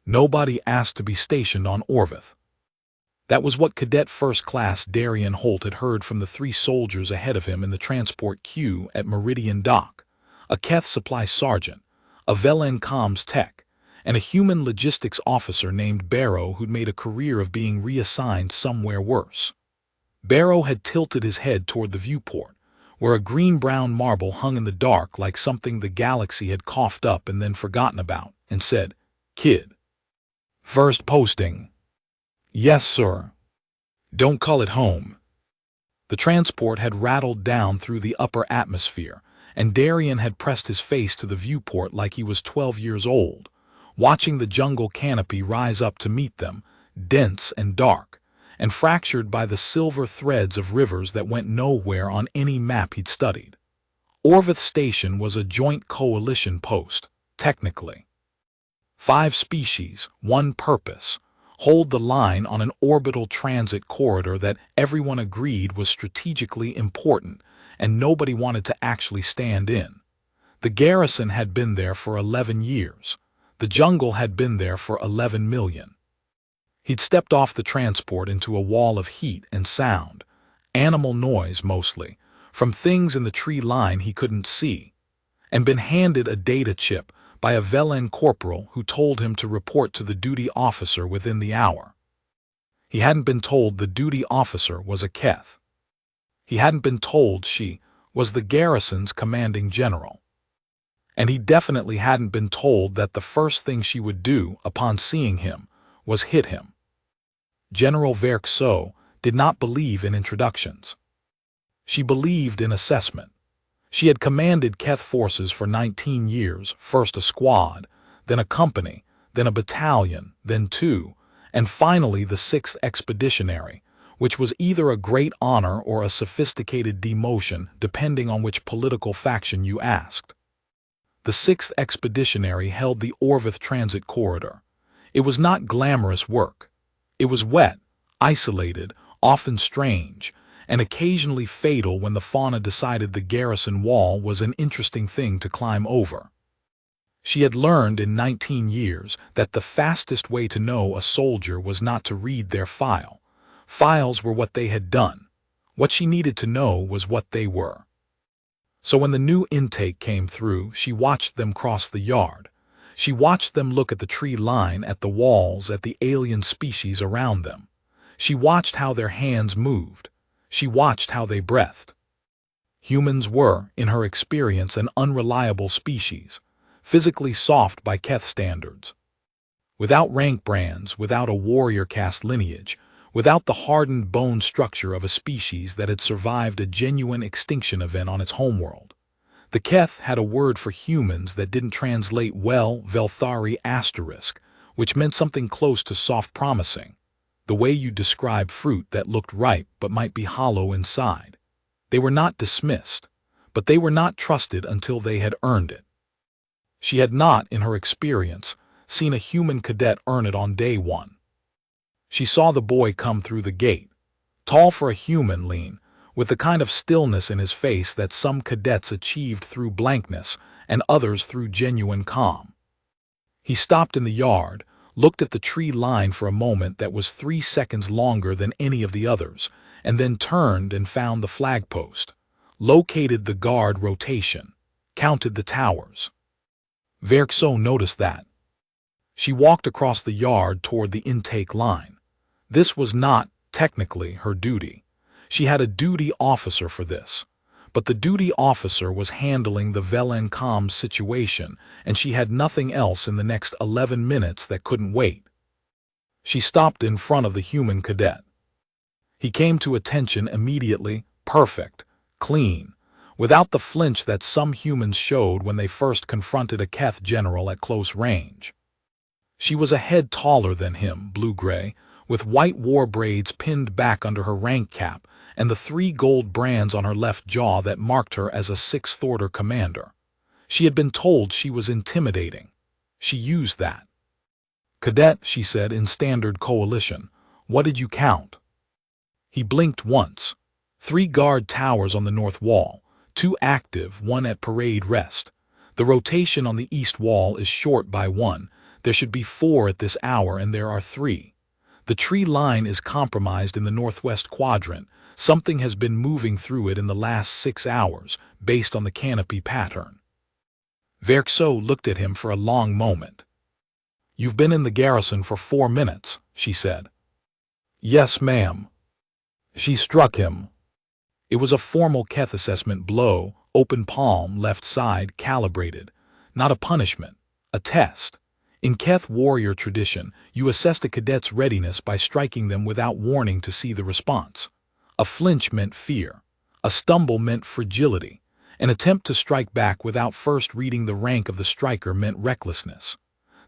Nobody asked to be stationed on Orvith. That was what Cadet First Class Darian Holt had heard from the 3 soldiers ahead of him in the transport queue at Meridian Dock: a Keth supply sergeant, a Velen comms tech, and a human logistics officer named Barrow who'd made a career of being reassigned somewhere worse. Barrow had tilted his head toward the viewport, where a green-brown marble hung in the dark like something the galaxy had coughed up and then forgotten about, and said, "Kid. First posting." "Yes, sir." "Don't call it home." The transport had rattled down through the upper atmosphere, and Darian had pressed his face to the viewport like he was 12 years old, watching the jungle canopy rise up to meet them, dense and dark, and fractured by the silver threads of rivers that went nowhere on any map he'd studied. Orvith Station was a joint coalition post, technically. 5 species, 1 purpose: hold the line on an orbital transit corridor that everyone agreed was strategically important and nobody wanted to actually stand in. The garrison had been there for 11 years. The jungle had been there for 11 million. He'd stepped off the transport into a wall of heat and sound, animal noise mostly, from things in the tree line he couldn't see, and been handed a data chip by a Velen corporal who told him to report to the duty officer within the hour. He hadn't been told the duty officer was a Keth. He hadn't been told she was the garrison's commanding general. And he definitely hadn't been told that the first thing she would do upon seeing him was hit him. General Verkso did not believe in introductions. She believed in assessment. She had commanded Keth forces for 19 years, first a squad, then a company, then a battalion, then 2, and finally the 6th Expeditionary, which was either a great honor or a sophisticated demotion depending on which political faction you asked. The 6th Expeditionary held the Orvith Transit Corridor. It was not glamorous work. It was wet, isolated, often strange, and occasionally fatal when the fauna decided the garrison wall was an interesting thing to climb over. She had learned in 19 years that the fastest way to know a soldier was not to read their file. Files were what they had done. What she needed to know was what they were. So when the new intake came through, she watched them cross the yard. She watched them look at the tree line, at the walls, at the alien species around them. She watched how their hands moved. She watched how they breathed. Humans were, in her experience, an unreliable species, physically soft by Keth standards. Without rank brands, without a warrior caste lineage, without the hardened bone structure of a species that had survived a genuine extinction event on its homeworld. The Keth had a word for humans that didn't translate well, Velthari *, which meant something close to soft promising. The way you describe fruit that looked ripe but might be hollow inside. They were not dismissed, but they were not trusted until they had earned it. She had not, in her experience, seen a human cadet earn it on day 1. She saw the boy come through the gate, tall for a human, lean, with the kind of stillness in his face that some cadets achieved through blankness and others through genuine calm. He stopped in the yard, looked at the tree line for a moment that was 3 seconds longer than any of the others, and then turned and found the flagpost, located the guard rotation, counted the towers. Verkso noticed that. She walked across the yard toward the intake line. This was not, technically, her duty. She had a duty officer for this. But the duty officer was handling the Velen comms situation, and she had nothing else in the next 11 minutes that couldn't wait. She stopped in front of the human cadet. He came to attention immediately, perfect, clean, without the flinch that some humans showed when they first confronted a Keth general at close range. She was a head taller than him, blue-gray, with white war braids pinned back under her rank cap, and the 3 gold brands on her left jaw that marked her as a 6th Order commander. She had been told she was intimidating. She used that. "Cadet," she said in standard coalition, "what did you count?" He blinked once. 3 guard towers on the north wall, 2 active, 1 at parade rest. The rotation on the east wall is short by 1. There should be 4 at this hour and there are 3. The tree line is compromised in the northwest quadrant. Something has been moving through it in the last 6 hours, based on the canopy pattern. Verxo looked at him for a long moment. "You've been in the garrison for 4 minutes," she said. "Yes, ma'am." She struck him. It was a formal Keth assessment blow, open palm, left side, calibrated. Not a punishment, a test. In Keth warrior tradition, you assessed a cadet's readiness by striking them without warning to see the response. A flinch meant fear. A stumble meant fragility. An attempt to strike back without first reading the rank of the striker meant recklessness.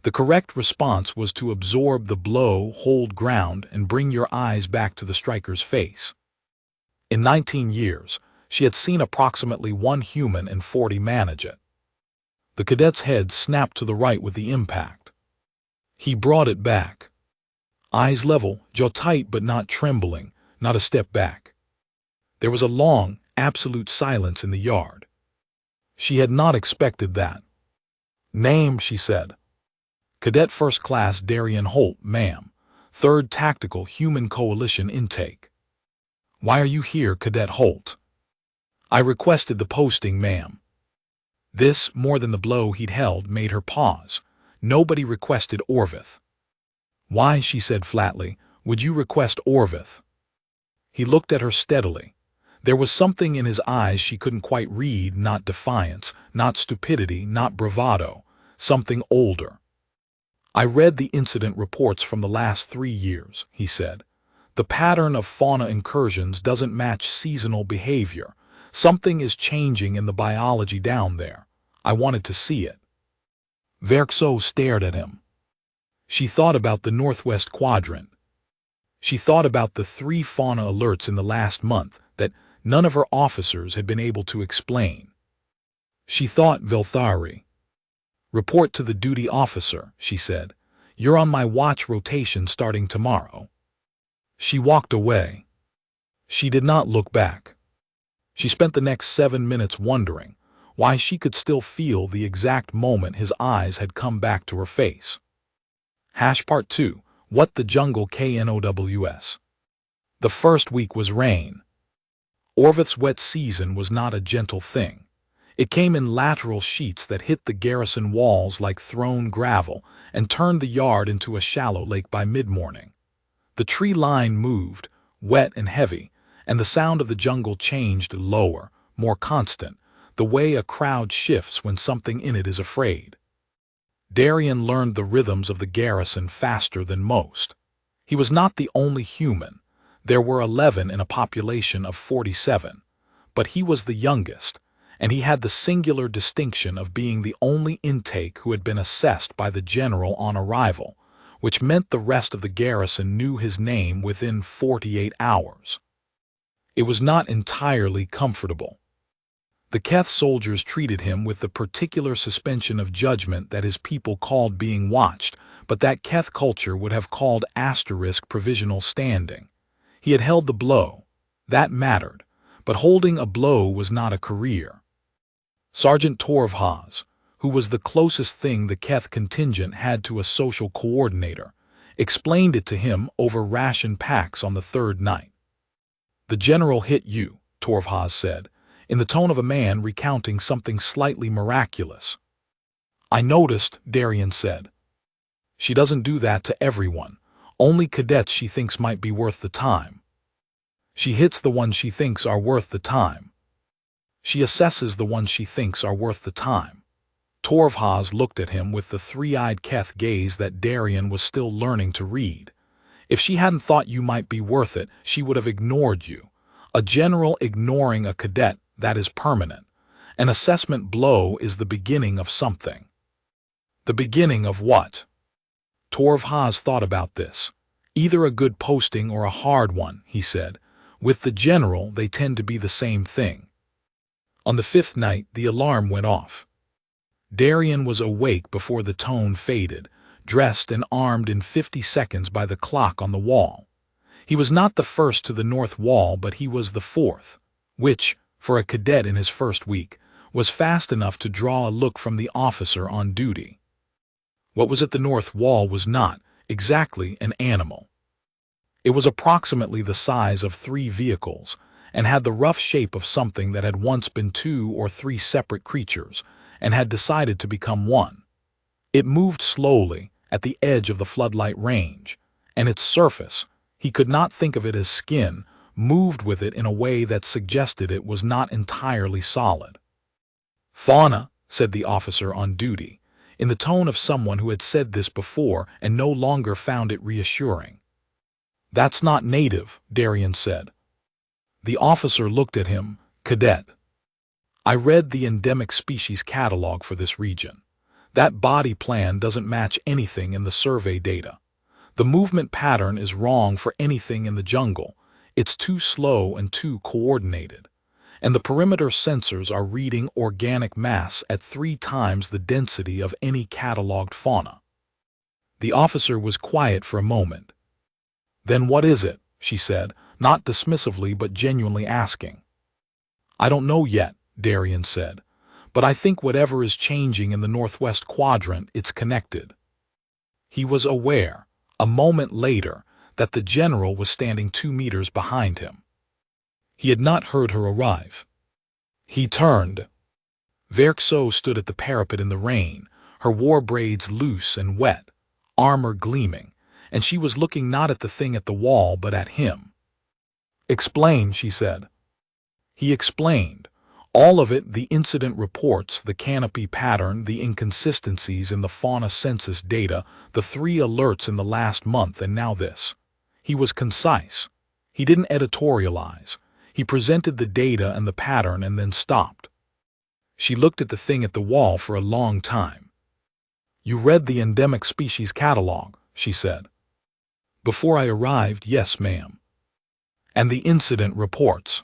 The correct response was to absorb the blow, hold ground, and bring your eyes back to the striker's face. In 19 years, she had seen approximately 1 human and 40 manage it. The cadet's head snapped to the right with the impact. He brought it back. Eyes level, jaw tight but not trembling, not a step back. There was a long, absolute silence in the yard. She had not expected that. "Name," she said. "Cadet First Class Darian Holt, ma'am. 3rd Tactical Human Coalition Intake." "Why are you here, Cadet Holt?" "I requested the posting, ma'am." This, more than the blow he'd held, made her pause. Nobody requested Orvith. "Why," she said flatly, "would you request Orvith?" He looked at her steadily. There was something in his eyes she couldn't quite read, not defiance, not stupidity, not bravado, something older. "I read the incident reports from the last 3 years," he said. "The pattern of fauna incursions doesn't match seasonal behavior. Something is changing in the biology down there. I wanted to see it." Verxo stared at him. She thought about the northwest quadrant. She thought about the 3 fauna alerts in the last month that none of her officers had been able to explain. She thought Velthari. "Report to the duty officer," she said. "You're on my watch rotation starting tomorrow." She walked away. She did not look back. She spent the next 7 minutes wondering why she could still feel the exact moment his eyes had come back to her face. Part 2. What the Jungle KNOWS. The first week was rain. Orvith's wet season was not a gentle thing. It came in lateral sheets that hit the garrison walls like thrown gravel and turned the yard into a shallow lake by mid-morning. The tree line moved, wet and heavy, and the sound of the jungle changed lower, more constant, the way a crowd shifts when something in it is afraid. Darian learned the rhythms of the garrison faster than most. He was not the only human. There were 11 in a population of 47, but he was the youngest, and he had the singular distinction of being the only intake who had been assessed by the general on arrival, which meant the rest of the garrison knew his name within 48 hours. It was not entirely comfortable. The Keth soldiers treated him with the particular suspension of judgment that his people called being watched, but that Keth culture would have called provisional standing. He had held the blow. That mattered, but holding a blow was not a career. Sergeant Torvhaz, who was the closest thing the Keth contingent had to a social coordinator, explained it to him over ration packs on the 3rd night. "The general hit you," Torvhaz said, in the tone of a man recounting something slightly miraculous. "I noticed," Darian said. "She doesn't do that to everyone. Only cadets she thinks might be worth the time. She hits the ones she thinks are worth the time. She assesses the ones she thinks are worth the time." Torvhaz looked at him with the 3-eyed Keth gaze that Darian was still learning to read. "If she hadn't thought you might be worth it, she would have ignored you. A general ignoring a cadet, that is permanent. An assessment blow is the beginning of something." "The beginning of what?" Torvhaz thought about this. "Either a good posting or a hard one," he said. "With the general, they tend to be the same thing." On the 5th night, the alarm went off. Darian was awake before the tone faded, dressed and armed in 50 seconds by the clock on the wall. He was not the first to the north wall, but he was the 4th, which, for a cadet in his first week, was fast enough to draw a look from the officer on duty. What was at the north wall was not exactly an animal. It was approximately the size of 3 vehicles and had the rough shape of something that had once been 2 or 3 separate creatures and had decided to become one. It moved slowly at the edge of the floodlight range, and its surface, he could not think of it as skin, moved with it in a way that suggested it was not entirely solid. "Fauna," said the officer on duty, in the tone of someone who had said this before and no longer found it reassuring. "That's not native," Darian said. The officer looked at him. "Cadet, I read the endemic species catalog for this region. That body plan doesn't match anything in the survey data. The movement pattern is wrong for anything in the jungle. It's too slow and too coordinated. And the perimeter sensors are reading organic mass at 3 times the density of any cataloged fauna." The officer was quiet for a moment. "Then what is it?" she said, not dismissively but genuinely asking. "I don't know yet," Darian said, "but I think whatever is changing in the northwest quadrant, it's connected." He was aware, a moment later, that the general was standing 2 meters behind him. He had not heard her arrive. He turned. Verxo stood at the parapet in the rain, her war braids loose and wet, armor gleaming, and she was looking not at the thing at the wall but at him. "Explain," she said. He explained. All of it, the incident reports, the canopy pattern, the inconsistencies in the fauna census data, the 3 alerts in the last month, and now this. He was concise. He didn't editorialize. He presented the data and the pattern and then stopped. She looked at the thing at the wall for a long time. "You read the endemic species catalog," she said. "Before I arrived, yes, ma'am." "And the incident reports?"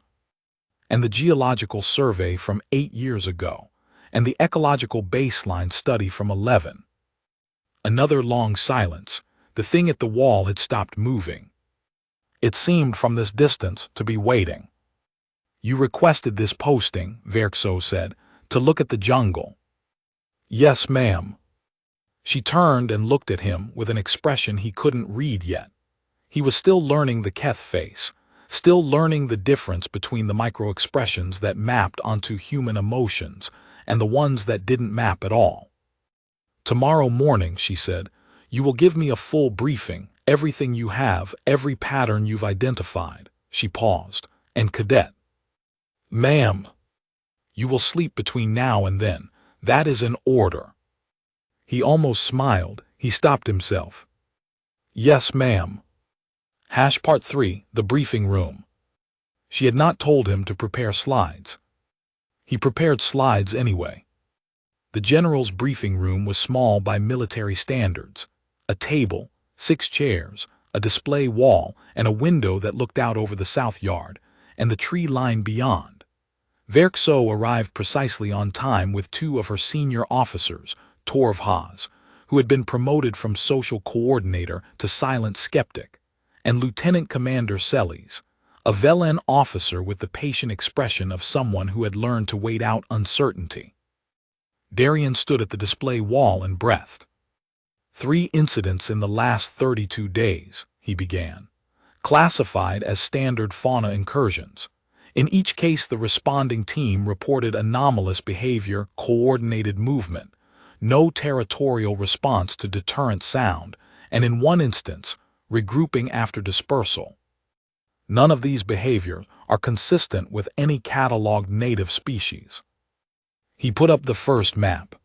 "And the geological survey from 8 years ago, and the ecological baseline study from 11. Another long silence. The thing at the wall had stopped moving. It seemed from this distance to be waiting. "You requested this posting," Verxo said, "to look at the jungle." "Yes, ma'am." She turned and looked at him with an expression he couldn't read yet. He was still learning the Keth face, still learning the difference between the micro-expressions that mapped onto human emotions and the ones that didn't map at all. "Tomorrow morning," she said, "you will give me a full briefing, everything you have, every pattern you've identified." She paused. "And Cadet." "Ma'am." "You will sleep between now and then. That is an order." He almost smiled. He stopped himself. "Yes, ma'am." Part 3, the briefing room. She had not told him to prepare slides. He prepared slides anyway. The general's briefing room was small by military standards. A table, 6 chairs, a display wall, and a window that looked out over the south yard, and the tree line beyond. Verxo arrived precisely on time with 2 of her senior officers, Torvhaz, who had been promoted from social coordinator to silent skeptic, and Lieutenant Commander Celis, a Velen officer with the patient expression of someone who had learned to wait out uncertainty. Darian stood at the display wall and breathed. 3 incidents in the last 32 days, he began, classified as standard fauna incursions. In each case, the responding team reported anomalous behavior, coordinated movement, no territorial response to deterrent sound, and in one instance, regrouping after dispersal. None of these behaviors are consistent with any cataloged native species. He put up the first map.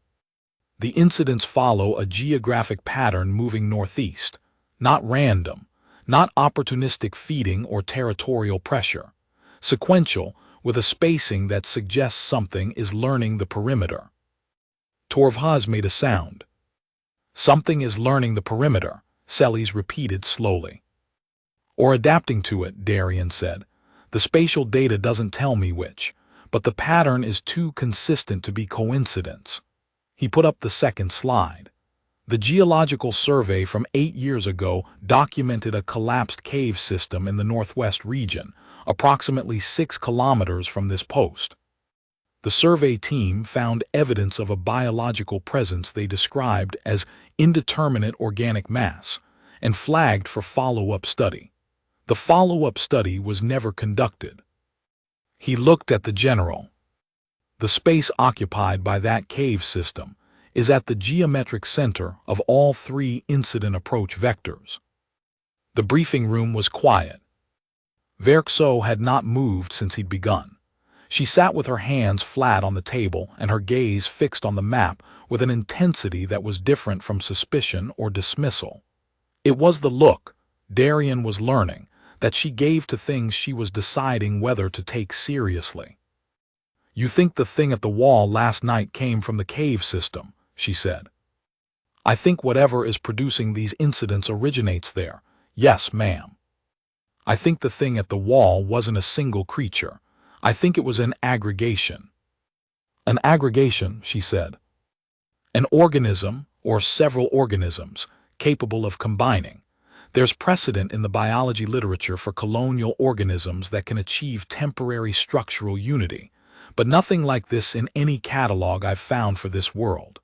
The incidents follow a geographic pattern moving northeast, not random, not opportunistic feeding or territorial pressure, sequential with a spacing that suggests something is learning the perimeter. Torvhaz made a sound. "Something is learning the perimeter," Celis repeated slowly. "Or adapting to it," Darian said. "The spatial data doesn't tell me which, but the pattern is too consistent to be coincidence." He put up the second slide. The geological survey from 8 years ago documented a collapsed cave system in the northwest region, approximately 6 kilometers from this post. The survey team found evidence of a biological presence they described as indeterminate organic mass and flagged for follow-up study. The follow-up study was never conducted. He looked at the general. The space occupied by that cave system is at the geometric center of all three incident approach vectors. The briefing room was quiet. Verxo had not moved since he'd begun. She sat with her hands flat on the table and her gaze fixed on the map with an intensity that was different from suspicion or dismissal. It was the look, Darian was learning, that she gave to things she was deciding whether to take seriously. "You think the thing at the wall last night came from the cave system," she said. "I think whatever is producing these incidents originates there. Yes, ma'am. I think the thing at the wall wasn't a single creature. I think it was an aggregation." "An aggregation," she said. "An organism, or several organisms, capable of combining. There's precedent in the biology literature for colonial organisms that can achieve temporary structural unity, but nothing like this in any catalog I've found for this world."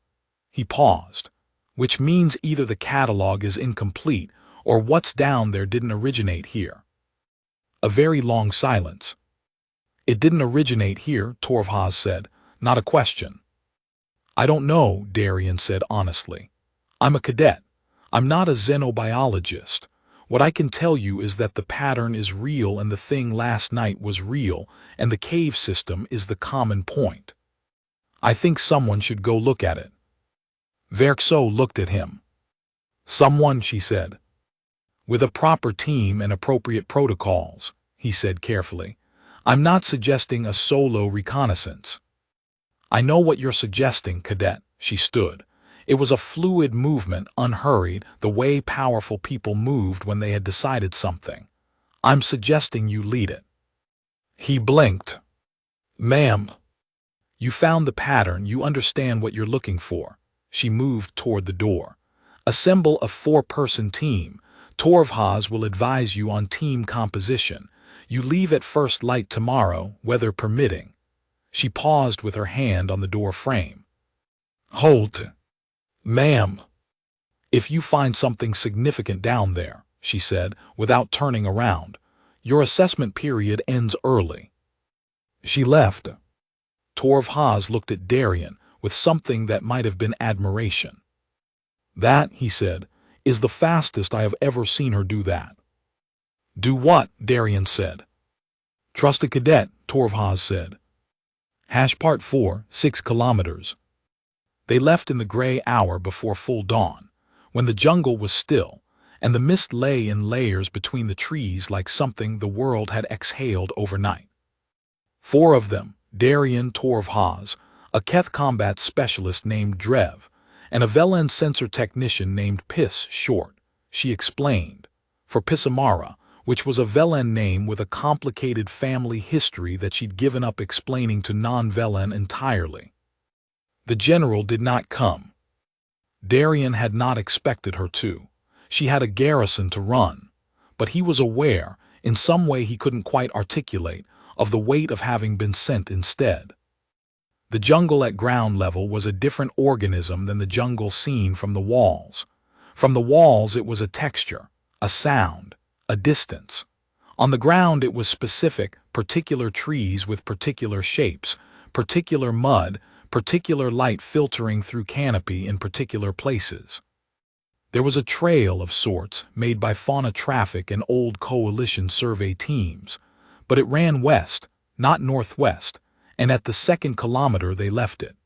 He paused, which means either the catalog is incomplete or what's down there didn't originate here. A very long silence. "It didn't originate here," Torvhaz said, "not a question." "I don't know," Darian said honestly. "I'm a cadet. I'm not a xenobiologist. What I can tell you is that the pattern is real and the thing last night was real and the cave system is the common point. I think someone should go look at it." Verxo looked at him. "Someone," she said. "With a proper team and appropriate protocols," he said carefully. "I'm not suggesting a solo reconnaissance." "I know what you're suggesting, Cadet." She stood. It was a fluid movement, unhurried, the way powerful people moved when they had decided something. "I'm suggesting you lead it." He blinked. "Ma'am, you found the pattern, you understand what you're looking for." She moved toward the door. "Assemble a 4-person team. Torvhaz will advise you on team composition. You leave at first light tomorrow, weather permitting." She paused with her hand on the door frame. "Hold. Ma'am. If you find something significant down there," she said, without turning around, "your assessment period ends early." She left. Torvhaz looked at Darian with something that might have been admiration. "That," he said, "is the fastest I have ever seen her do that." "Do what?" Darian said. "Trust a cadet," Torvhaz said. Part 4, 6 kilometers. They left in the gray hour before full dawn, when the jungle was still, and the mist lay in layers between the trees like something the world had exhaled overnight. 4 of them, Darian, Torvhaz, a Keth combat specialist named Drev, and a Velen sensor technician named Piss Short, she explained, for Pissamara, which was a Velen name with a complicated family history that she'd given up explaining to non-Velen entirely. The general did not come. Darian had not expected her to. She had a garrison to run, but he was aware, in some way he couldn't quite articulate, of the weight of having been sent instead. The jungle at ground level was a different organism than the jungle seen from the walls. From the walls it was a texture, a sound, a distance. On the ground it was specific, particular trees with particular shapes, particular mud, particular light filtering through canopy in particular places. There was a trail of sorts made by fauna traffic and old coalition survey teams, but it ran west, not northwest, and at the 2nd kilometer they left it.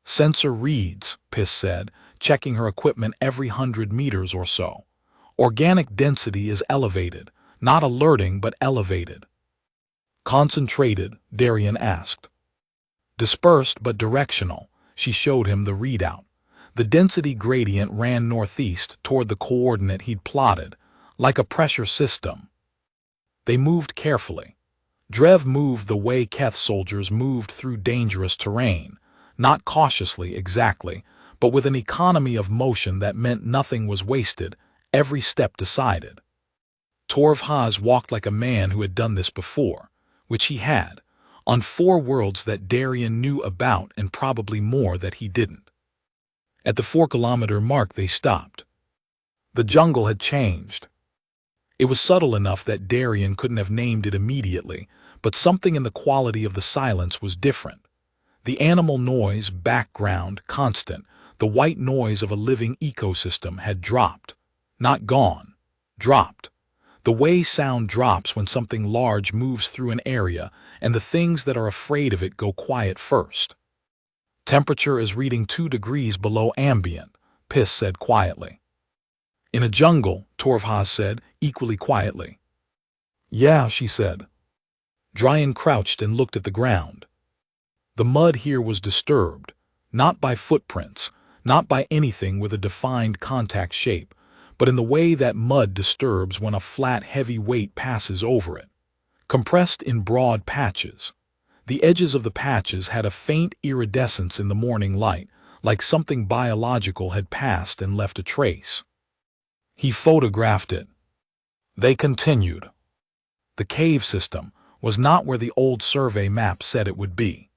"Sensor reads," Piss said, checking her equipment every 100 meters or so. "Organic density is elevated, not alerting but elevated." "Concentrated?" Darian asked. "Dispersed but directional." She showed him the readout. The density gradient ran northeast toward the coordinate he'd plotted, like a pressure system. They moved carefully. Drev moved the way Keth soldiers moved through dangerous terrain, not cautiously exactly, but with an economy of motion that meant nothing was wasted, every step decided. Torvhaz walked like a man who had done this before, which he had, on 4 worlds that Darien knew about and probably more that he didn't. At the 4-kilometer mark they stopped. The jungle had changed. It was subtle enough that Darien couldn't have named it immediately, but something in the quality of the silence was different. The animal noise, background, constant, the white noise of a living ecosystem had dropped. Not gone. Dropped. The way sound drops when something large moves through an area and the things that are afraid of it go quiet first. Temperature is reading 2 degrees below ambient, Piss said quietly. In a jungle, Torvhaz said, equally quietly. Yeah, she said. Dryan crouched and looked at the ground. The mud here was disturbed, not by footprints, not by anything with a defined contact shape, but in the way that mud disturbs when a flat, heavy weight passes over it. Compressed in broad patches. The edges of the patches had a faint iridescence in the morning light, like something biological had passed and left a trace. He photographed it. They continued. The cave system was not where the old survey map said it would be.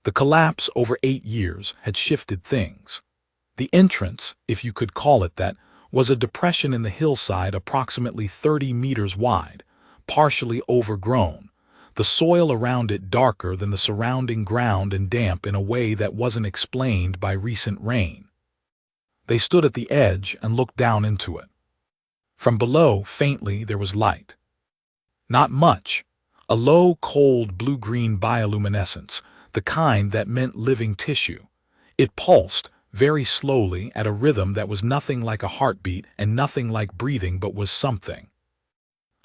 The collapse over 8 years had shifted things. The entrance, if you could call it that, was a depression in the hillside approximately 30 meters wide, partially overgrown, the soil around it darker than the surrounding ground and damp in a way that wasn't explained by recent rain. They stood at the edge and looked down into it. From below, faintly, there was light. Not much. A low, cold, blue-green bioluminescence, the kind that meant living tissue. It pulsed, very slowly, at a rhythm that was nothing like a heartbeat and nothing like breathing but was something.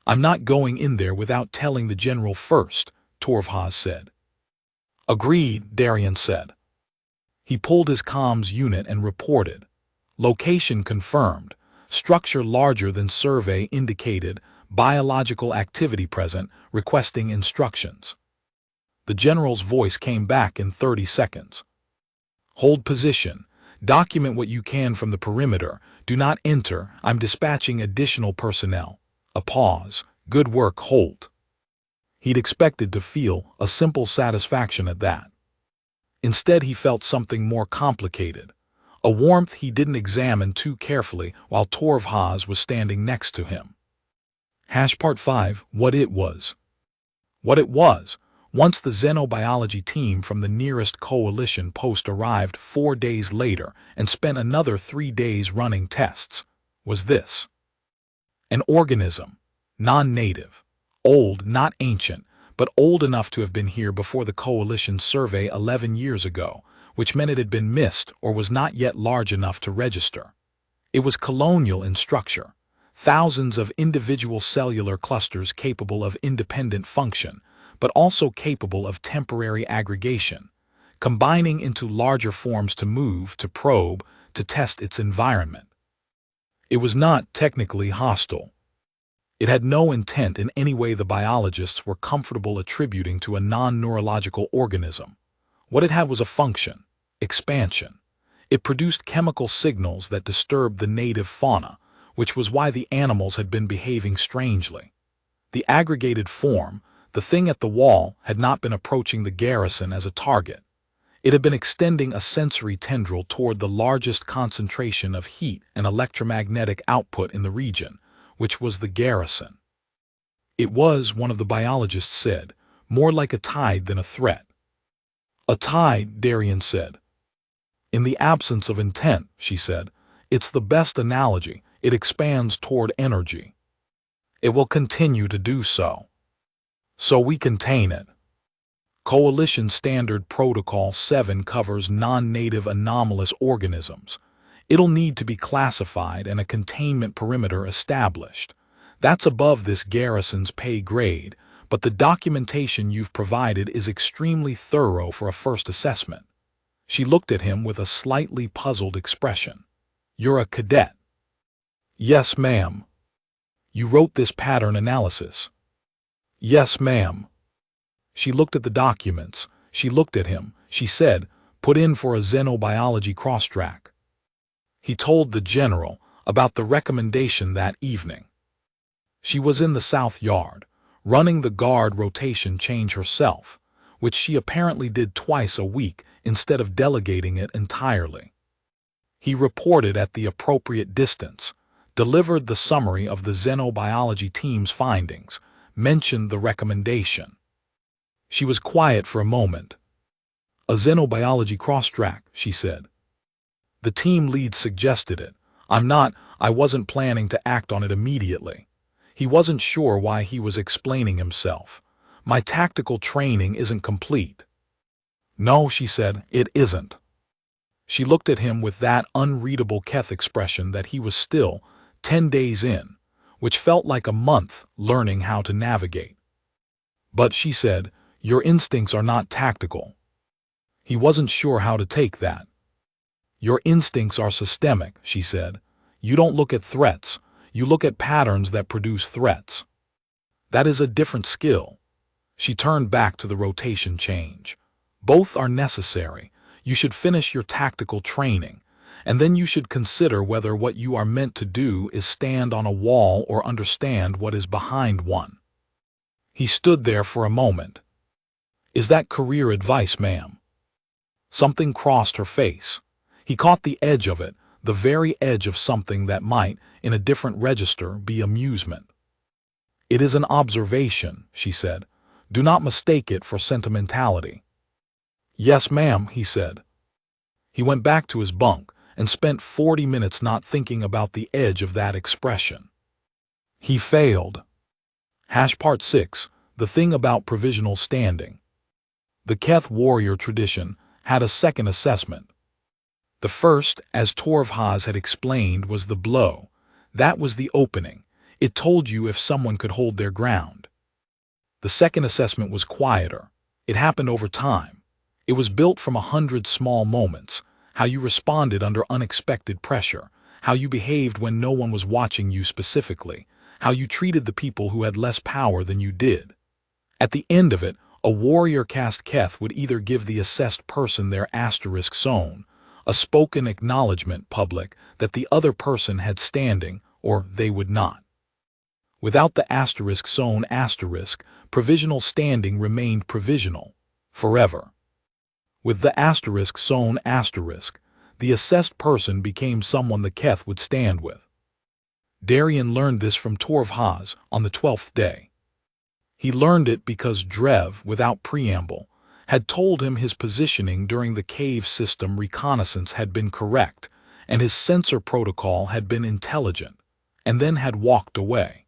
I'm not going in there without telling the general first, Torvhaz said. Agreed, Darien said. He pulled his comms unit and reported. Location confirmed. Structure larger than survey indicated. Biological activity present, requesting instructions. The general's voice came back in 30 seconds. Hold position. Document what you can from the perimeter. Do not enter. I'm dispatching additional personnel. A pause. Good work, Holt. He'd expected to feel a simple satisfaction at that. Instead, he felt something more complicated. A warmth he didn't examine too carefully while Torvhaz was standing next to him. Part 5. What it was. What it was, once the xenobiology team from the nearest coalition post arrived 4 days later and spent another 3 days running tests, was this. An organism, non-native, old, not ancient, but old enough to have been here before the coalition survey 11 years ago, which meant it had been missed or was not yet large enough to register. It was colonial in structure, thousands of individual cellular clusters capable of independent function, but also capable of temporary aggregation, combining into larger forms to move, to probe, to test its environment. It was not technically hostile. It had no intent in any way the biologists were comfortable attributing to a non-neurological organism. What it had was a function, expansion. It produced chemical signals that disturbed the native fauna, which was why the animals had been behaving strangely. The aggregated form, the thing at the wall, had not been approaching the garrison as a target. It had been extending a sensory tendril toward the largest concentration of heat and electromagnetic output in the region, which was the garrison. It was, one of the biologists said, more like a tide than a threat. A tide, Darien said. In the absence of intent, she said, it's the best analogy. It expands toward energy. It will continue to do so. So we contain it. Coalition Standard Protocol 7 covers non-native anomalous organisms. It'll need to be classified and a containment perimeter established. That's above this garrison's pay grade, but the documentation you've provided is extremely thorough for a first assessment. She looked at him with a slightly puzzled expression. You're a cadet. Yes, ma'am. You wrote this pattern analysis. Yes, ma'am. She looked at the documents. She looked at him. She said, put in for a xenobiology cross-track. He told the general about the recommendation that evening. She was in the south yard, running the guard rotation change herself, which she apparently did twice a week instead of delegating it entirely. He reported at the appropriate distance, delivered the summary of the xenobiology team's findings, mentioned the recommendation. She was quiet for a moment. "A xenobiology cross-track," she said. "The team lead suggested it. I wasn't planning to act on it immediately." He wasn't sure why he was explaining himself. "My tactical training isn't complete." "No," she said, "it isn't." She looked at him with that unreadable Keth expression that he was still 10 days in, which felt like a month learning how to navigate. "But," she said, "your instincts are not tactical." He wasn't sure how to take that. "Your instincts are systemic," she said. "You don't look at threats, you look at patterns that produce threats. That is a different skill." She turned back to the rotation change. "Both are necessary. You should finish your tactical training, and then you should consider whether what you are meant to do is stand on a wall or understand what is behind one." He stood there for a moment. "Is that career advice, ma'am?" Something crossed her face. He caught the edge of it, the very edge of something that might, in a different register, be amusement. "It is an observation," she said. "Do not mistake it for sentimentality." "Yes, ma'am," he said. He went back to his bunk and spent 40 minutes not thinking about the edge of that expression. He failed. Part 6. The thing about provisional standing. The Keth warrior tradition had a second assessment. The first, as Torvhaz had explained, was the blow. That was the opening. It told you if someone could hold their ground. The second assessment was quieter. It happened over time. It was built from 100 small moments, how you responded under unexpected pressure, how you behaved when no one was watching you specifically, how you treated the people who had less power than you did. At the end of it, a warrior cast Keth would either give the assessed person their asterisk zone, a spoken acknowledgement public that the other person had standing, or they would not. Without the asterisk zone asterisk, provisional standing remained provisional, forever. With the asterisk zone asterisk, the assessed person became someone the Keth would stand with. Darian learned this from Torvhaz on the 12th day. He learned it because Drev, without preamble, had told him his positioning during the cave system reconnaissance had been correct, and his sensor protocol had been intelligent, and then had walked away.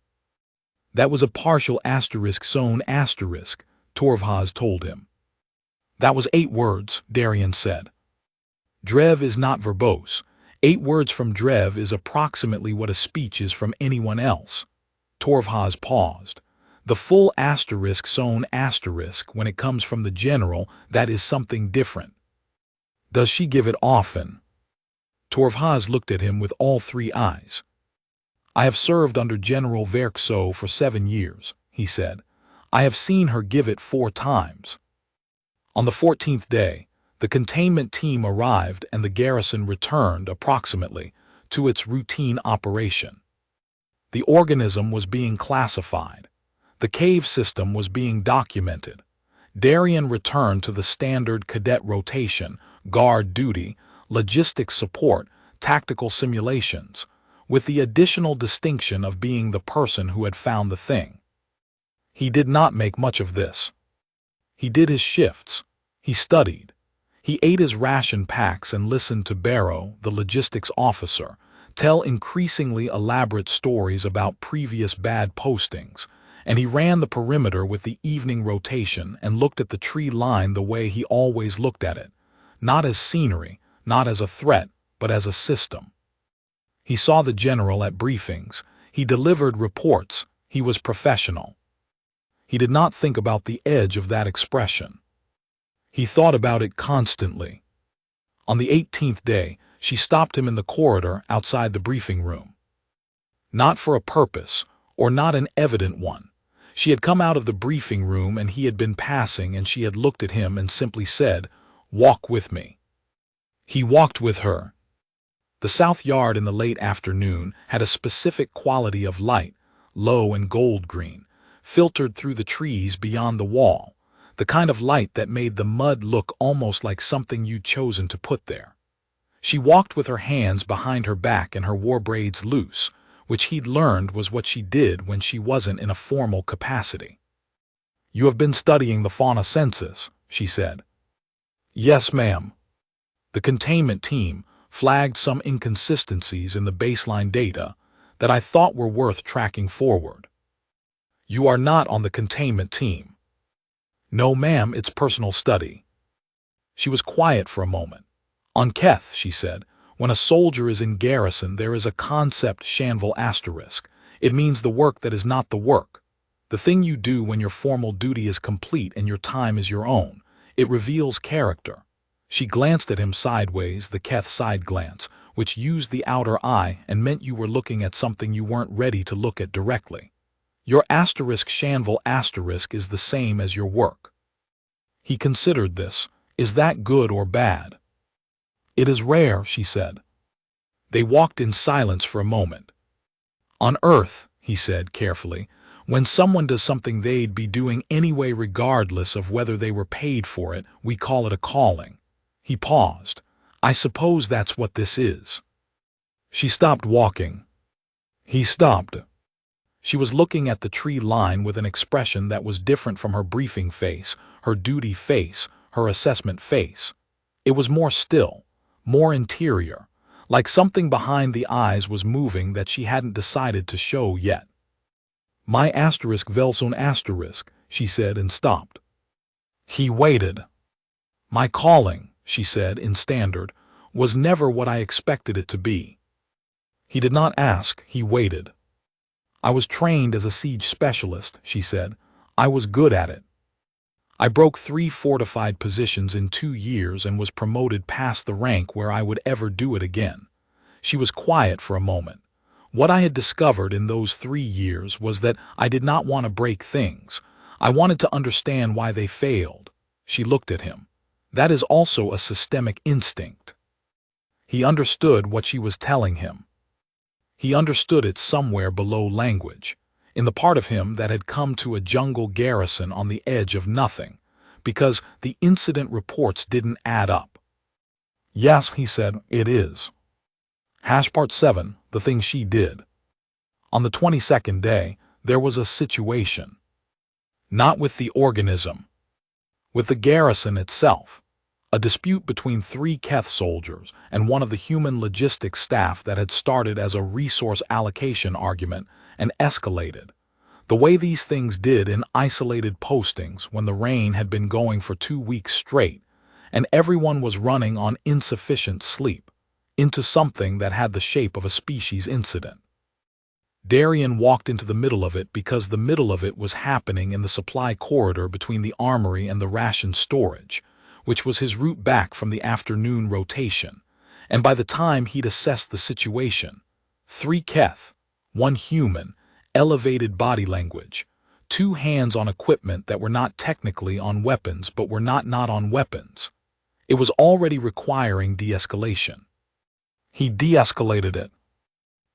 That was a partial asterisk zone asterisk, Torvhaz told him. That was 8 words, Darian said. Drev is not verbose. 8 words from Drev is approximately what a speech is from anyone else. Torvhaz paused. The full asterisk zone asterisk, when it comes from the general, that is something different. Does she give it often? Torvhaz looked at him with all 3 eyes. I have served under General Verkso for 7 years, he said. I have seen her give it 4 times. On the 14th day, the containment team arrived and the garrison returned, approximately, to its routine operation. The organism was being classified. The cave system was being documented. Darian returned to the standard cadet rotation, guard duty, logistics support, tactical simulations, with the additional distinction of being the person who had found the thing. He did not make much of this. He did his shifts. He studied. He ate his ration packs and listened to Barrow, the logistics officer, tell increasingly elaborate stories about previous bad postings, and he ran the perimeter with the evening rotation and looked at the tree line the way he always looked at it, not as scenery, not as a threat, but as a system. He saw the general at briefings. He delivered reports. He was professional. He did not think about the edge of that expression. He thought about it constantly. On the 18th day, she stopped him in the corridor outside the briefing room. Not for a purpose, or not an evident one. She had come out of the briefing room and he had been passing, and she had looked at him and simply said, "Walk with me." He walked with her. The south yard in the late afternoon had a specific quality of light, low and gold green, filtered through the trees beyond the wall. the kind of light that made the mud look almost like something you'd chosen to put there. She walked with her hands behind her back and her war braids loose, which he'd learned was what she did when she wasn't in a formal capacity. "You have been studying the fauna census," she said. "Yes, ma'am." The containment team flagged some inconsistencies in the baseline data that I thought were worth tracking forward. "You are not on the containment team." "No, ma'am, it's personal study." She was quiet for a moment. "On Keth," she said, "when a soldier is in garrison, there is a concept Shanville asterisk. It means the work that is not the work. The thing you do when your formal duty is complete and your time is your own. It reveals character." She glanced at him sideways, the Keth side glance, which used the outer eye and meant you were looking at something you weren't ready to look at directly. "Your asterisk Shanville asterisk is the same as your work." He considered this. "Is that good or bad?" "It is rare," she said. They walked in silence for a moment. "On Earth," he said carefully, "when someone does something they'd be doing anyway regardless of whether they were paid for it, we call it a calling." He paused. "I suppose that's what this is." She stopped walking. He stopped. She was looking at the tree line with an expression that was different from her briefing face, her duty face, her assessment face. It was more still, more interior, like something behind the eyes was moving that she hadn't decided to show yet. "My asterisk Velson asterisk," she said and stopped. He waited. "My calling," she said in standard, "was never what I expected it to be." He did not ask, he waited. "I was trained as a siege specialist," she said. "I was good at it. I broke 3 fortified positions in 2 years and was promoted past the rank where I would ever do it again." She was quiet for a moment. "What I had discovered in those 3 years was that I did not want to break things. I wanted to understand why they failed." She looked at him. "That is also a systemic instinct." He understood what she was telling him. He understood it somewhere below language, in the part of him that had come to a jungle garrison on the edge of nothing, because the incident reports didn't add up. "Yes," he said, "it is." Part 7, the thing she did. On the 22nd day, there was a situation. Not with the organism. With the garrison itself. A dispute between 3 Keth soldiers and one of the human logistics staff that had started as a resource allocation argument and escalated, the way these things did in isolated postings when the rain had been going for 2 weeks straight, and everyone was running on insufficient sleep, into something that had the shape of a species incident. Darian walked into the middle of it because the middle of it was happening in the supply corridor between the armory and the ration storage, which was his route back from the afternoon rotation, and by the time he'd assessed the situation, 3 Keth, 1 human, elevated body language, 2 hands on equipment that were not technically on weapons but were not on weapons. It was already requiring de-escalation. He de-escalated it.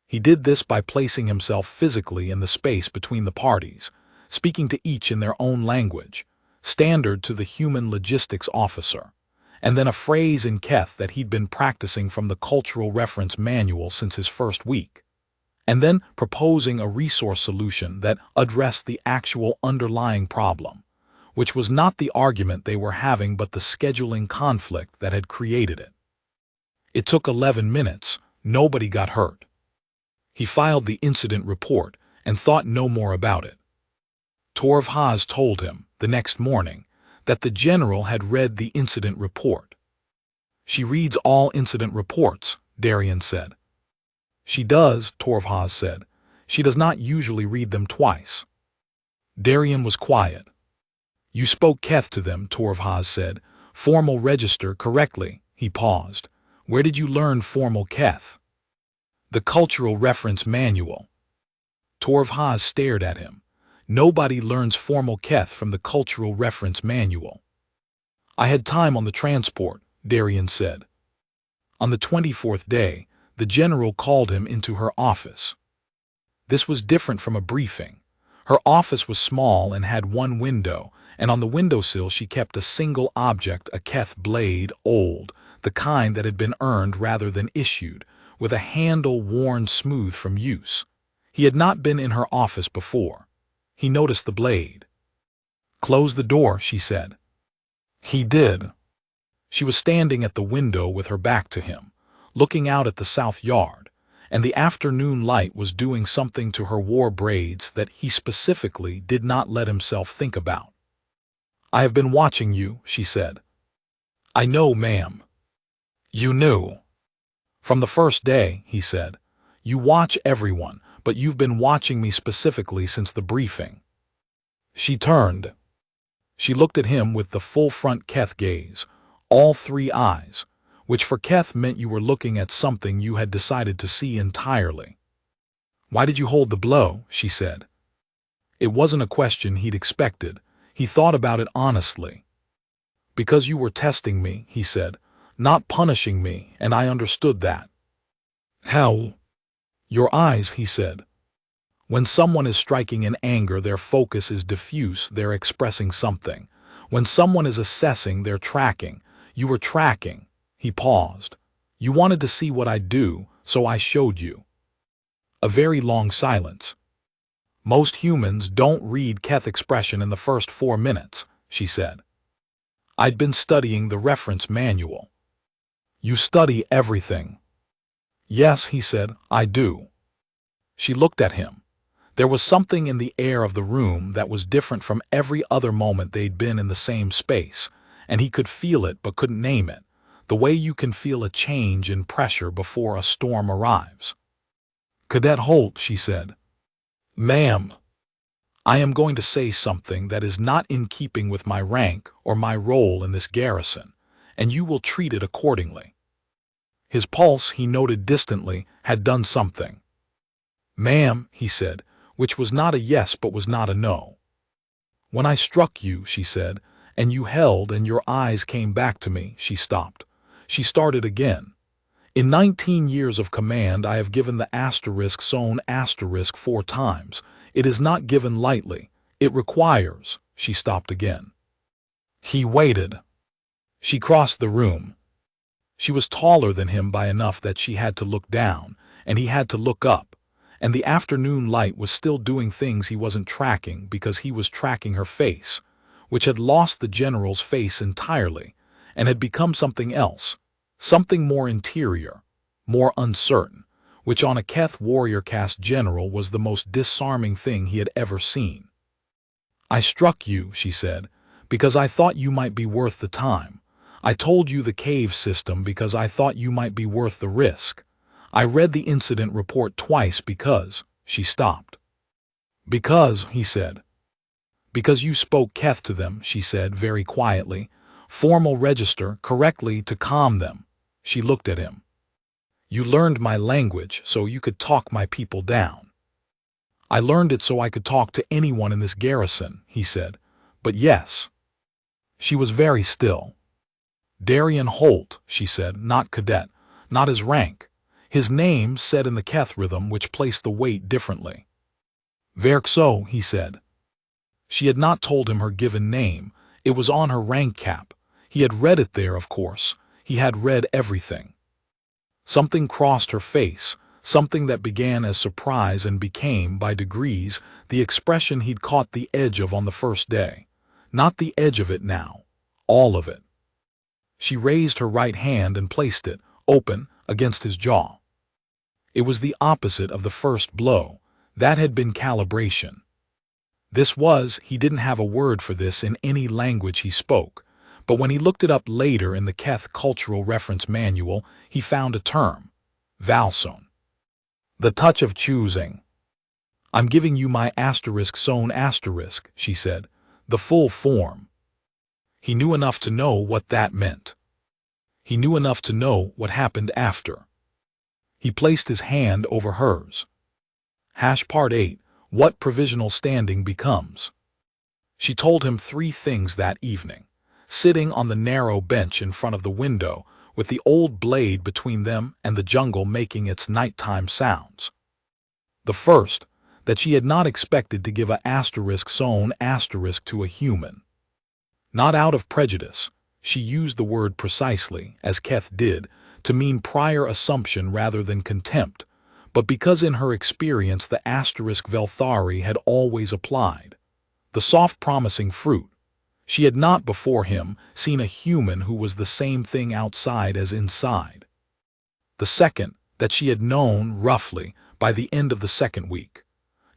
He did this by placing himself physically in the space between the parties, speaking to each in their own language, standard to the human logistics officer, and then a phrase in Keth that he'd been practicing from the cultural reference manual since his first week, and then proposing a resource solution that addressed the actual underlying problem, which was not the argument they were having but the scheduling conflict that had created it. It took 11 minutes, nobody got hurt. He filed the incident report and thought no more about it. Torv Haas told him, the next morning, that the general had read the incident report. "She reads all incident reports," Darian said. "She does," Torv Haas said. "She does not usually read them twice." Darian was quiet. "You spoke Keth to them," Torv Haas said. "Formal register correctly." He paused. "Where did you learn formal Keth?" "The cultural reference manual." Torv Haas stared at him. "Nobody learns formal Keth from the cultural reference manual." "I had time on the transport," Darian said. On the 24th day, the general called him into her office. This was different from a briefing. Her office was small and had 1 window, and on the windowsill she kept a single object, a keth blade, old, the kind that had been earned rather than issued, with a handle worn smooth from use. He had not been in her office before. He noticed the blade. "Close the door," she said. He did. She was standing at the window with her back to him, looking out at the south yard, and the afternoon light was doing something to her war braids that he specifically did not let himself think about. "I have been watching you," she said. "I know, ma'am." "You knew." "From the first day," he said. "You watch everyone, but you've been watching me specifically since the briefing." She turned. She looked at him with the full front Keth gaze, all three eyes, which for Keth meant you were looking at something you had decided to see entirely. "Why did you hold the blow?" she said. It wasn't a question he'd expected. He thought about it honestly. "Because you were testing me," he said, "not punishing me, and I understood that." "How?" "Your eyes," he said. "When someone is striking in anger, their focus is diffuse, they're expressing something. When someone is assessing, they're tracking. You were tracking." He paused. "You wanted to see what I'd do, so I showed you." A very long silence. "Most humans don't read Keth expression in the first 4 minutes," she said. "I'd been studying the reference manual." "You study everything." "Yes," he said, "I do." She looked at him. There was something in the air of the room that was different from every other moment they'd been in the same space, and he could feel it but couldn't name it, the way you can feel a change in pressure before a storm arrives. "Cadet Holt," she said. "Ma'am, I am going to say something that is not in keeping with my rank or my role in this garrison, and you will treat it accordingly." His pulse, he noted distantly, had done something. "Ma'am," he said, which was not a yes but was not a no. "When I struck you," she said, "and you held and your eyes came back to me," she stopped. She started again. "In 19 years of command I have given the **zone** 4 times. It is not given lightly. It requires—" She stopped again. He waited. She crossed the room. She was taller than him by enough that she had to look down, and he had to look up, and the afternoon light was still doing things he wasn't tracking because he was tracking her face, which had lost the general's face entirely and had become something else, something more interior, more uncertain, which on a Keth warrior caste general was the most disarming thing he had ever seen. "I struck you," she said, "because I thought you might be worth the time. I told you the cave system because I thought you might be worth the risk. I read the incident report twice because—" She stopped. "Because," he said. "Because you spoke Keth to them," she said very quietly. "Formal register, correctly to calm them." She looked at him. "You learned my language so you could talk my people down." "I learned it so I could talk to anyone in this garrison," he said. "But yes." She was very still. "Darian Holt," she said, "not Cadet, not his rank. His name said in the Keth rhythm which placed the weight differently." "Verkso," he said. She had not told him her given name. It was on her rank cap. He had read it there, of course. He had read everything. Something crossed her face, something that began as surprise and became, by degrees, the expression he'd caught the edge of on the first day. Not the edge of it now, all of it. She raised her right hand and placed it, open, against his jaw. It was the opposite of the first blow. That had been calibration. This was, he didn't have a word for this in any language he spoke, but when he looked it up later in the Keth Cultural Reference Manual, he found a term, valson. The touch of choosing. "I'm giving you my **zone*", she said, "the full form." He knew enough to know what that meant. He knew enough to know what happened after. He placed his hand over hers. Part 8, what provisional standing becomes. She told him 3 things that evening, sitting on the narrow bench in front of the window, with the old blade between them and the jungle making its nighttime sounds. The first, that she had not expected to give a **zone* to a human. Not out of prejudice. She used the word precisely, as Keth did, to mean prior assumption rather than contempt, but because in her experience the asterisk Velthari had always applied. The soft promising fruit. She had not before him seen a human who was the same thing outside as inside. The second, that she had known, roughly, by the end of the second week.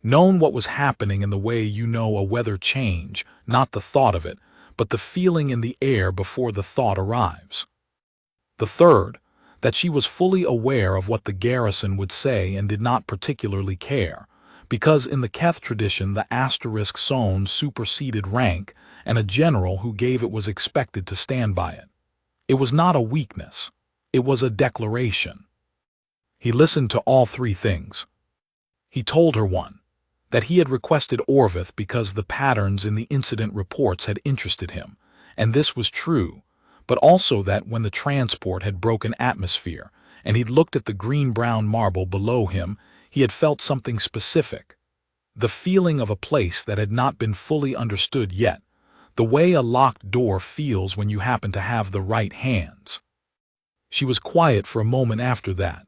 Known what was happening in the way you know a weather change, not the thought of it, but the feeling in the air before the thought arrives. The third, that she was fully aware of what the garrison would say and did not particularly care, because in the Keth tradition the asterisk sown superseded rank, and a general who gave it was expected to stand by it. It was not a weakness. It was a declaration. He listened to all three things. He told her one, that he had requested Orvith because the patterns in the incident reports had interested him, and this was true, but also that when the transport had broken atmosphere and he'd looked at the green-brown marble below him, he had felt something specific. The feeling of a place that had not been fully understood yet, the way a locked door feels when you happen to have the right hands. She was quiet for a moment after that.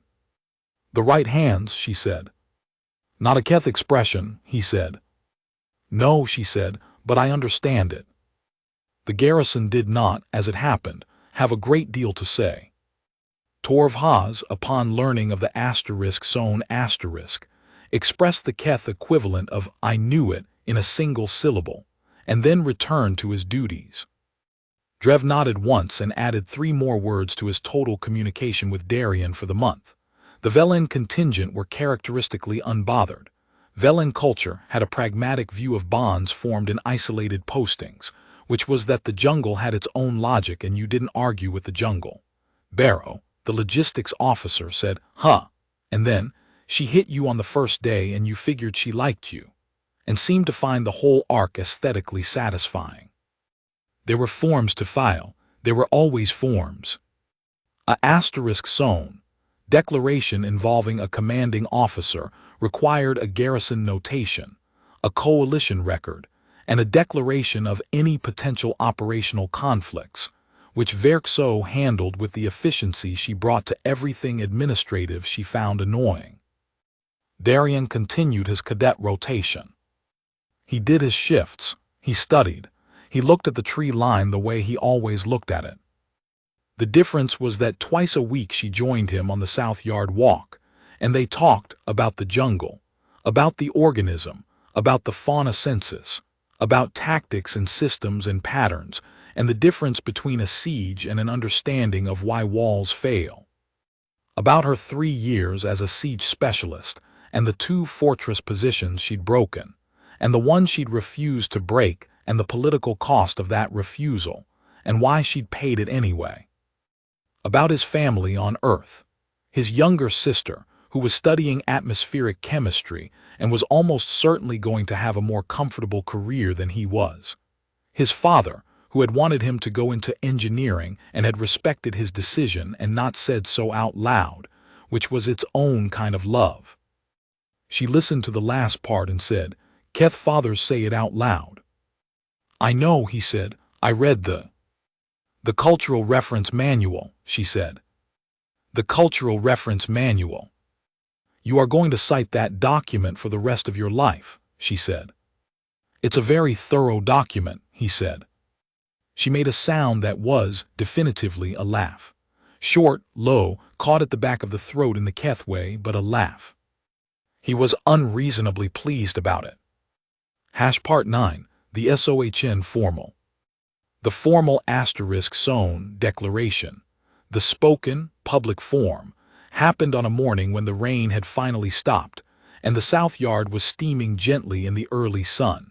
The right hands, she said. Not a Keth expression, he said. No, she said, but I understand it. The garrison did not, as it happened, have a great deal to say. Torv Haz, upon learning of the asterisk sown asterisk, expressed the Keth equivalent of I knew it in a single syllable, and then returned to his duties. Drev nodded once and added 3 more words to his total communication with Darien for the month. The Velen contingent were characteristically unbothered. Velen culture had a pragmatic view of bonds formed in isolated postings, which was that the jungle had its own logic and you didn't argue with the jungle. Barrow, the logistics officer, said, huh, and then, she hit you on the first day and you figured she liked you, and seemed to find the whole arc aesthetically satisfying. There were forms to file. There were always forms. A asterisk sown, declaration involving a commanding officer required a garrison notation, a coalition record, and a declaration of any potential operational conflicts, which Verkso handled with the efficiency she brought to everything administrative she found annoying. Darien continued his cadet rotation. He did his shifts, he studied, he looked at the tree line the way he always looked at it. The difference was that twice a week she joined him on the South Yard walk, and they talked about the jungle, about the organism, about the fauna census, about tactics and systems and patterns, and the difference between a siege and an understanding of why walls fail. About her 3 years as a siege specialist, and the 2 fortress positions she'd broken, and the one she'd refused to break, and the political cost of that refusal, and why she'd paid it anyway. About his family on Earth, his younger sister, who was studying atmospheric chemistry and was almost certainly going to have a more comfortable career than he was. His father, who had wanted him to go into engineering and had respected his decision and not said so out loud, which was its own kind of love. She listened to the last part and said, Keth fathers say it out loud. I know, he said, I read the cultural reference manual, she said. The cultural reference manual. You are going to cite that document for the rest of your life, she said. It's a very thorough document, he said. She made a sound that was, definitively, a laugh. Short, low, caught at the back of the throat in the Keth way, but a laugh. He was unreasonably pleased about it. Part 9, the SOHN formal. The formal asterisk sown declaration, the spoken, public form, happened on a morning when the rain had finally stopped, and the South Yard was steaming gently in the early sun.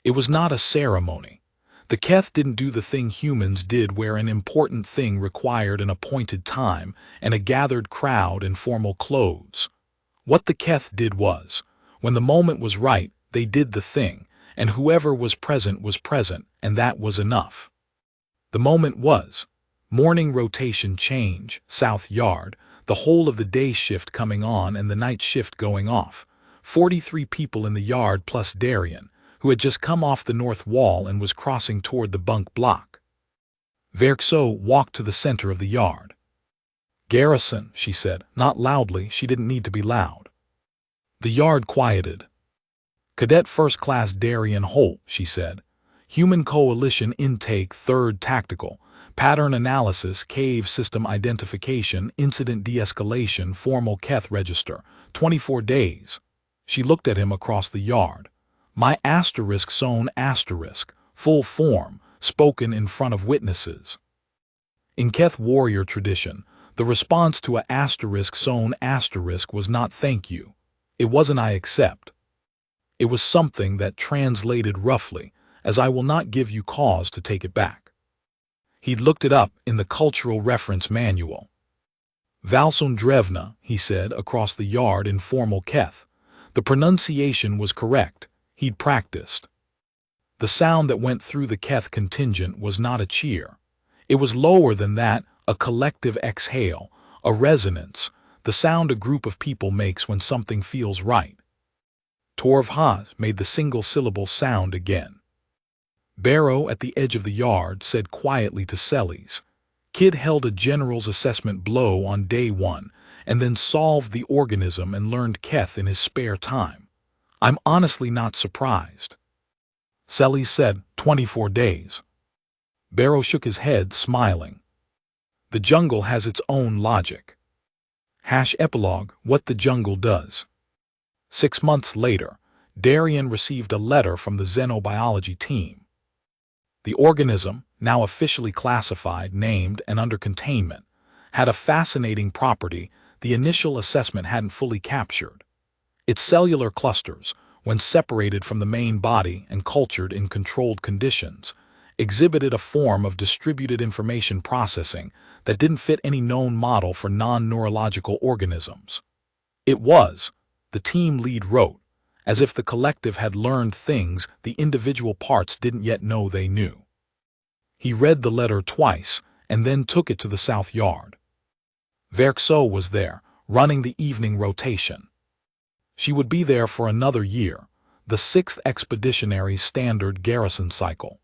It was not a ceremony. The Keth didn't do the thing humans did where an important thing required an appointed time and a gathered crowd in formal clothes. What the Keth did was, when the moment was right, they did the thing, and whoever was present, and that was enough. The moment was, morning rotation change, South Yard, the whole of the day shift coming on and the night shift going off, 43 people in the yard plus Darien, who had just come off the north wall and was crossing toward the bunk block. Verxo walked to the center of the yard. "Garrison," she said, not loudly, she didn't need to be loud. The yard quieted. "Cadet First Class Darian Holt," she said. "Human Coalition Intake 3rd Tactical. Pattern Analysis, Cave System Identification, Incident De-escalation, Formal Keth Register. 24 days. She looked at him across the yard. "My *zone*, full form, spoken in front of witnesses." In Keth warrior tradition, the response to a *zone* was not "thank you." It wasn't "I accept." It was something that translated roughly as "I will not give you cause to take it back." He'd looked it up in the Cultural Reference Manual. "Valsundrevna," he said across the yard in formal Keth. The pronunciation was correct. He'd practiced. The sound that went through the Keth contingent was not a cheer. It was lower than that, a collective exhale, a resonance, the sound a group of people makes when something feels right. Torv Haas made the single-syllable sound again. Barrow, at the edge of the yard, said quietly to Sellies. Kid held a general's assessment blow on day 1, and then solved the organism and learned Keth in his spare time. "I'm honestly not surprised." Sellies said, 24 days. Barrow shook his head, smiling. "The jungle has its own logic." Epilogue, what the jungle does. 6 months later, Darian received a letter from the xenobiology team. The organism, now officially classified, named, and under containment, had a fascinating property the initial assessment hadn't fully captured. Its cellular clusters, when separated from the main body and cultured in controlled conditions, exhibited a form of distributed information processing that didn't fit any known model for non-neurological organisms. It was, the team lead wrote, as if the collective had learned things the individual parts didn't yet know they knew. He read the letter twice and then took it to the south yard. Verxo was there, running the evening rotation. She would be there for another year, the 6th expeditionary standard garrison cycle.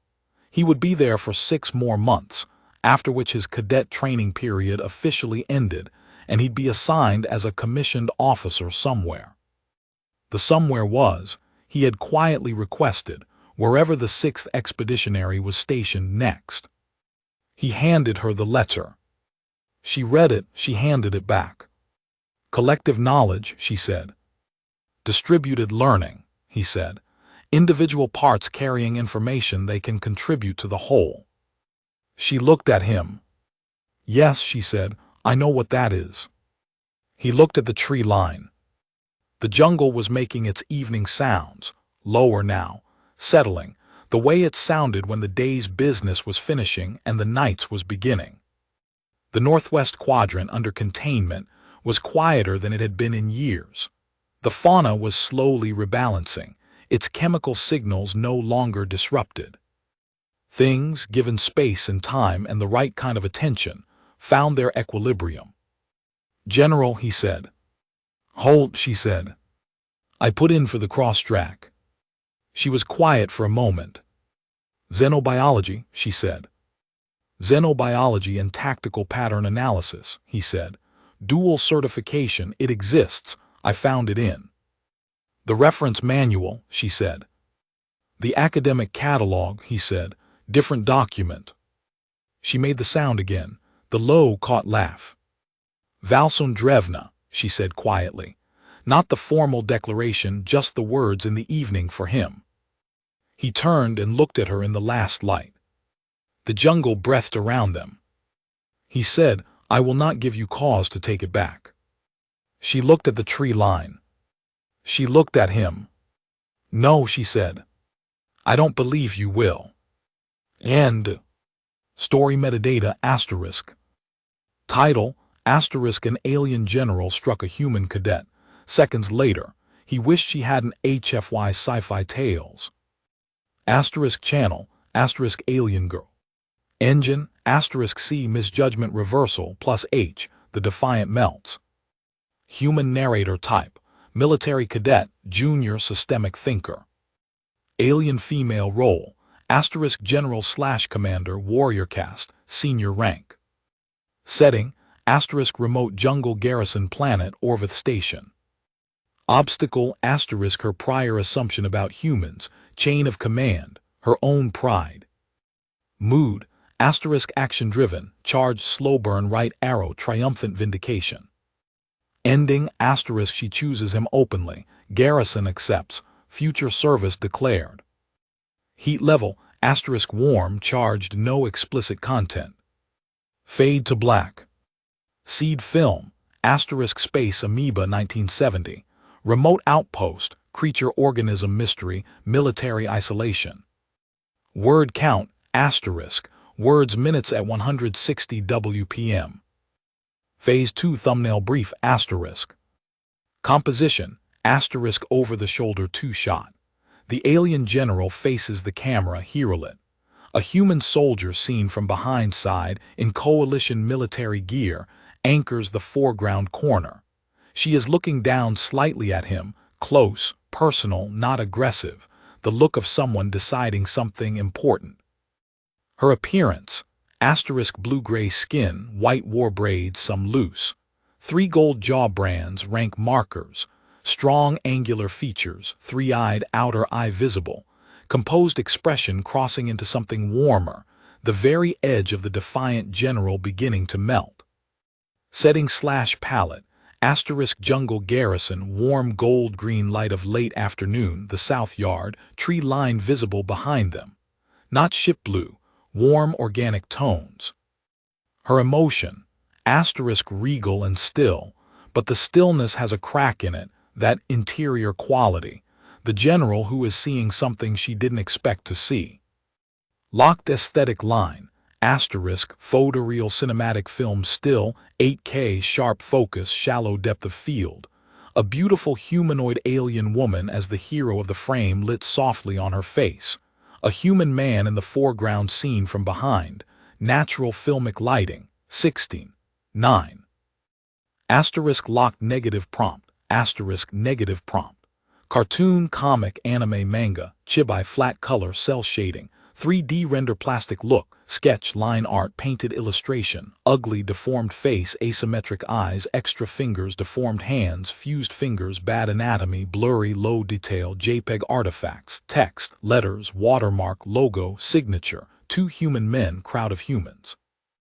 He would be there for 6 more months, after which his cadet training period officially ended, and he'd be assigned as a commissioned officer somewhere. The somewhere was, he had quietly requested, wherever the 6th expeditionary was stationed next. He handed her the letter. She read it, she handed it back. "Collective knowledge," she said. "Distributed learning," he said. "Individual parts carrying information they can contribute to the whole." She looked at him. "Yes," she said, "I know what that is." He looked at the tree line. The jungle was making its evening sounds, lower now, settling, the way it sounded when the day's business was finishing and the night's was beginning. The northwest quadrant under containment was quieter than it had been in years. The fauna was slowly rebalancing, its chemical signals no longer disrupted. Things, given space and time and the right kind of attention, found their equilibrium. "General," he said. "Holt," she said. "I put in for the cross-track." She was quiet for a moment. "Xenobiology," she said. "Xenobiology and tactical pattern analysis," he said. "Dual certification, it exists, I found it in." "The reference manual," she said. "The academic catalog," he said. "Different document." She made the sound again, the low, caught laugh. "Valsundrevna," she said quietly. Not the formal declaration, just the words in the evening for him. He turned and looked at her in the last light. The jungle breathed around them. He said, "I will not give you cause to take it back." She looked at the tree line. She looked at him. "No," she said. "I don't believe you will." End. Story metadata ***. Title ***. An alien general struck a human cadet. Seconds later, he wished she hadn't. HFY Sci-Fi Tales. **Channel **Alien Girl. Engine **C Misjudgment Reversal plus H The Defiant Melts. Human narrator type Military Cadet Junior Systemic Thinker. Alien female role, asterisk general/commander warrior caste, senior rank. Setting, asterisk remote jungle garrison planet Orvith Station. Obstacle, asterisk her prior assumption about humans, chain of command, her own pride. Mood, asterisk action-driven, charged slow burn right arrow triumphant vindication. Ending, asterisk she chooses him openly, garrison accepts, future service declared. Heat level, asterisk warm charged no explicit content. Fade to black. Seed film, asterisk space amoeba 1970, remote outpost, creature organism mystery, military isolation. Word count, asterisk, words minutes at 160 WPM. Phase 2 thumbnail brief, asterisk. Composition, asterisk over the shoulder 2 shot. The alien general faces the camera hero-lit. A human soldier seen from behind side in coalition military gear anchors the foreground corner. She is looking down slightly at him, close, personal, not aggressive, the look of someone deciding something important. Her appearance, asterisk blue-gray skin, white war braids, some loose. 3 gold jaw brands, rank markers. Strong angular features, 3-eyed outer eye visible. Composed expression crossing into something warmer, the very edge of the defiant general beginning to melt. Setting/palette, asterisk jungle garrison, warm gold-green light of late afternoon, the south yard, tree line visible behind them. Not ship blue, warm organic tones. Her emotion, asterisk regal and still, but the stillness has a crack in it, that interior quality, the general who is seeing something she didn't expect to see. Locked aesthetic line, asterisk photoreal cinematic film still, 8K sharp focus, shallow depth of field. A beautiful humanoid alien woman as the hero of the frame lit softly on her face. A human man in the foreground seen from behind. Natural filmic lighting, 16:9. Asterisk locked negative prompt, asterisk negative prompt. Cartoon, comic, anime, manga, chibi flat color, cell shading, 3D render plastic look, sketch, line art, painted illustration, ugly deformed face, asymmetric eyes, extra fingers, deformed hands, fused fingers, bad anatomy, blurry, low detail, JPEG artifacts, text, letters, watermark, logo, signature, 2 human men, crowd of humans.